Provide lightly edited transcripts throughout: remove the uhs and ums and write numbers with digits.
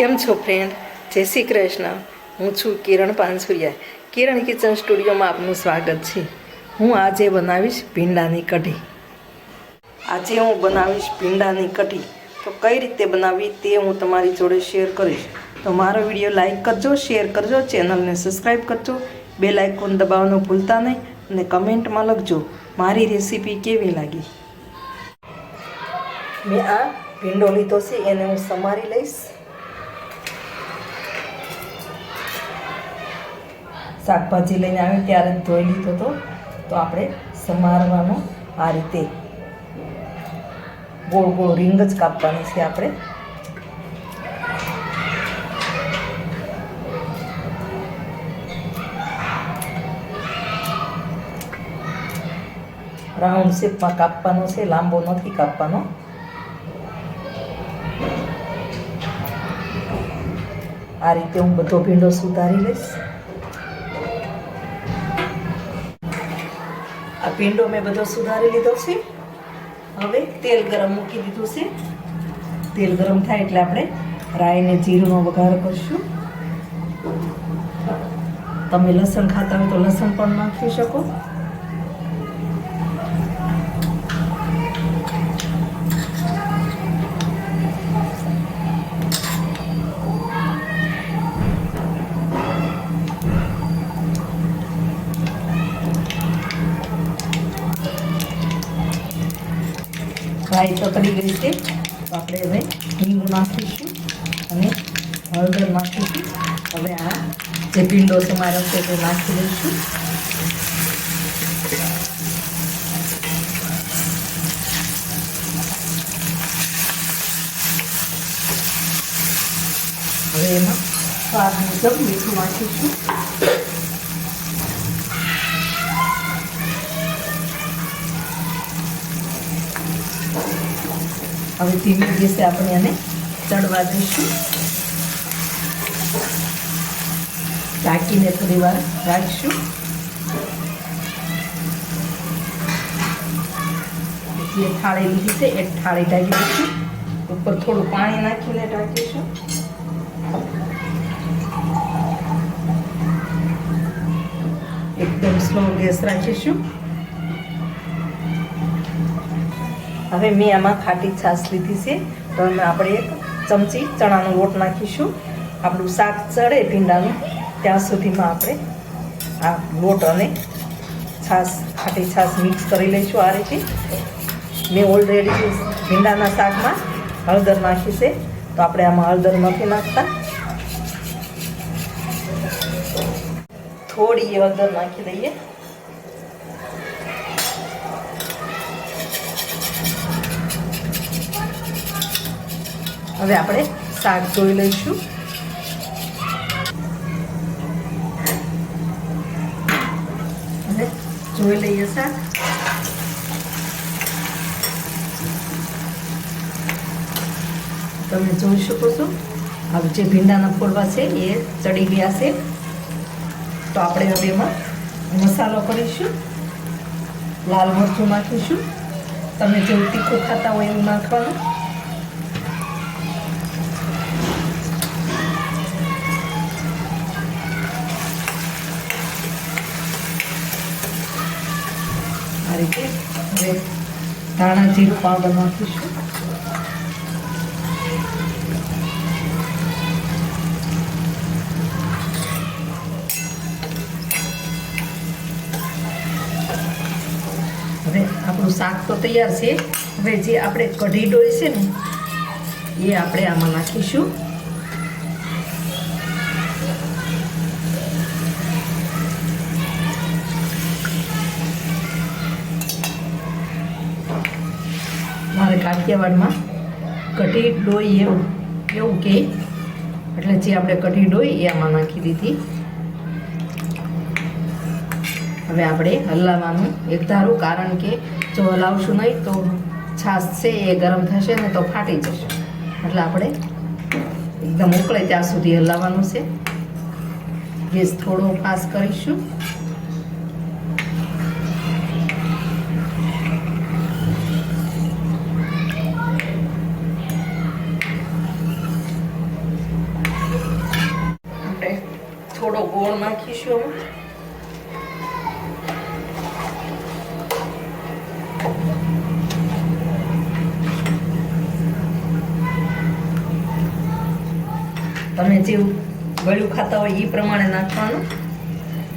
કેમ છો ફ્રેન્ડ? જય શ્રી કૃષ્ણ. હું છું કિરણ પાનસુરિયા. કિરણ કિચન સ્ટુડિયોમાં આપનું સ્વાગત છે. હું આજે બનાવીશ ભીંડાની કઢી. તો કઈ રીતે બનાવવી તે હું તમારી જોડે શેર કરીશ. તો મારો વિડીયો લાઈક કરજો, શેર કરજો, ચેનલને સબસ્ક્રાઈબ કરજો, બેલ આઇકોન દબાવવાનું ભૂલતા નહીં અને કમેન્ટમાં લખજો મારી રેસીપી કેવી લાગી. મેં આ ભીંડો લીધો છે, એને હું સમારી લઈશ. શાકભાજી લઈને આવી ત્યારે જ ધોઈ લીધો હતો, તો આપણે સમારવાનો આ રીતે ગોળ ગોળ રીંગ જ કાપવાની છે. આપણે રાઉન્ડ શેપમાં કાપવાનો છે, લાંબો નથી કાપવાનો. આ રીતે હું બધો ભીંડો સુધારી લઈશ. આ ભીંડો મેં બધો સુધારી લીધો છે. હવે તેલ ગરમ મૂકી દીધું છે. તેલ ગરમ થાય એટલે આપણે રાઈ ને જીરુંનો વઘાર કરશું. તમે લસણ ખાતા હોય તો લસણ પણ નાખી શકો. રાઈ તતડી ગઈ છે, તો આપણે હવે હિંગ નાખીશું અને હળદર નાખીશું. હવે આ જે ભીંડો સમારો છે તે નાખી દઈશું. હવે એમાં સ્વાદ મુજબ મીઠું નાખીશું. હવે ધીમે ગેસે આપણે આને ચડવા દઈશું. ઢાંકીને થોડી વાર રાખીશું. જે થાળી લીધી છે એ થાળી ઢાંકી દઈશું. ઉપર થોડું પાણી નાખીને ઢાંકીશું. એકદમ સ્લો ગેસ રાખીશું. હવે મેં આમાં ખાટી છાશ લીધી છે, તો એમાં આપણે એક ચમચી ચણાનો લોટ નાખીશું. આપણું શાક ચડે ભીંડાનું ત્યાં સુધીમાં આપણે આ લોટ અને છાશ, ખાટી છાશ મિક્સ કરી લઈશું. આ રીતે મેં ઓલરેડી ભીંડાના શાકમાં હળદર નાખી છે, તો આપણે આમાં હળદર નથી નાખતા. થોડી હળદર નાખી દઈએ. હવે આપણે શાક ધોઈ લઈશું. અને જોઈ લઈએ શાક. તમે જોઈ શકો છો હવે જે ભીંડાના ફોડવા છે એ ચડી ગયા છે. તો આપણે હવે એમાં મસાલો કરીશું. લાલ મરચું નાખીશું. તમે જેવું તીખું ખાતા હોય એવું નાખવાનું. આ રીતે હવે ધાણા જીરું પાવડર નાખીશું. હવે આપણું શાક તો તૈયાર છે. હવે જે આપણે કઢી ડોઈ છે ને એ આપણે આમાં નાખીશું. મારે કાઠિયાવાડમાં કઢી ડોઈ એવું કે એટલે જે આપણે કઢી ડોઈ એ આમાં નાખી દીધી. હવે આપણે હલાવવાનું એક ધારું, કારણ કે જો હલાવશું નહીં તો છાશ છે એ ગરમ થશે ને તો ફાટી જશે. એટલે આપણે એકદમ ઉકળે ત્યાં સુધી હલાવવાનું છે. ગેસ થોડો ફાસ્ટ કરીશું. થોડો ગોળ નાખીશું અમે. તમે જેવું ગળ્યું ખાતા હોય એ પ્રમાણે નાખવાનું.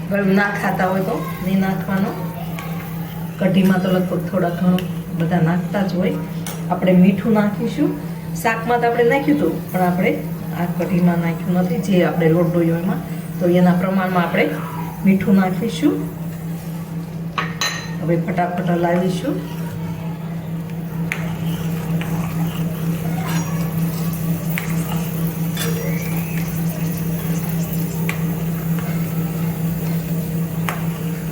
ગળ્યું ના ખાતા હોય તો નહીં નાખવાનું. કઢીમાં તો લગભગ થોડા ઘણું બધા નાખતા જ હોય. આપણે મીઠું નાખીશું. શાકમાં તો આપણે નાખ્યું હતું, પણ આપણે આ કઢીમાં નાખ્યું નથી. જે આપણે લોટ ડોયો એમાં, તો એના પ્રમાણમાં આપણે મીઠું નાખીશું. હવે ફટાફટ લાવીશું.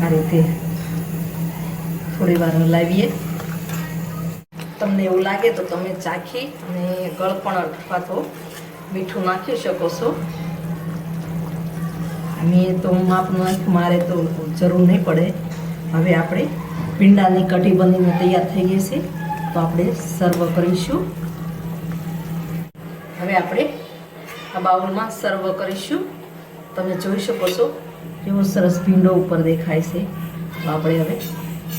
આ રીતે થોડી વાર હલાવીએ. તમને એવું લાગે તો તમે ચાખી અને ગળપણ અથવા તો મીઠું નાખી શકો છો. મેં તો માપનું નાખ્યું, મારે તો જરૂર નહીં પડે. હવે આપણે ભીંડાની કઢી બનીને તૈયાર થઈ ગઈ છે, તો આપણે સર્વ કરીશું. હવે આપણે આ બાઉલમાં સર્વ કરીશું. તમે જોઈ શકો છો કેવો સરસ ભીંડો ઉપર દેખાય છે. તો આપણે હવે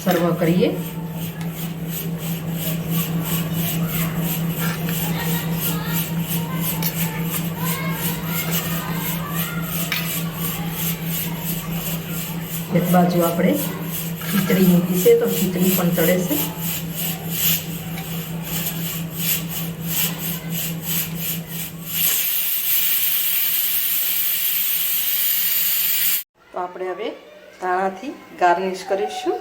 સર્વ કરીએ. એક બાજુ આપણે ખીચડી મૂકી છે, તો ખીચડી પણ ચડે છે. તો આપણે હવે ધાણાથી ગાર્નિશ કરીશું.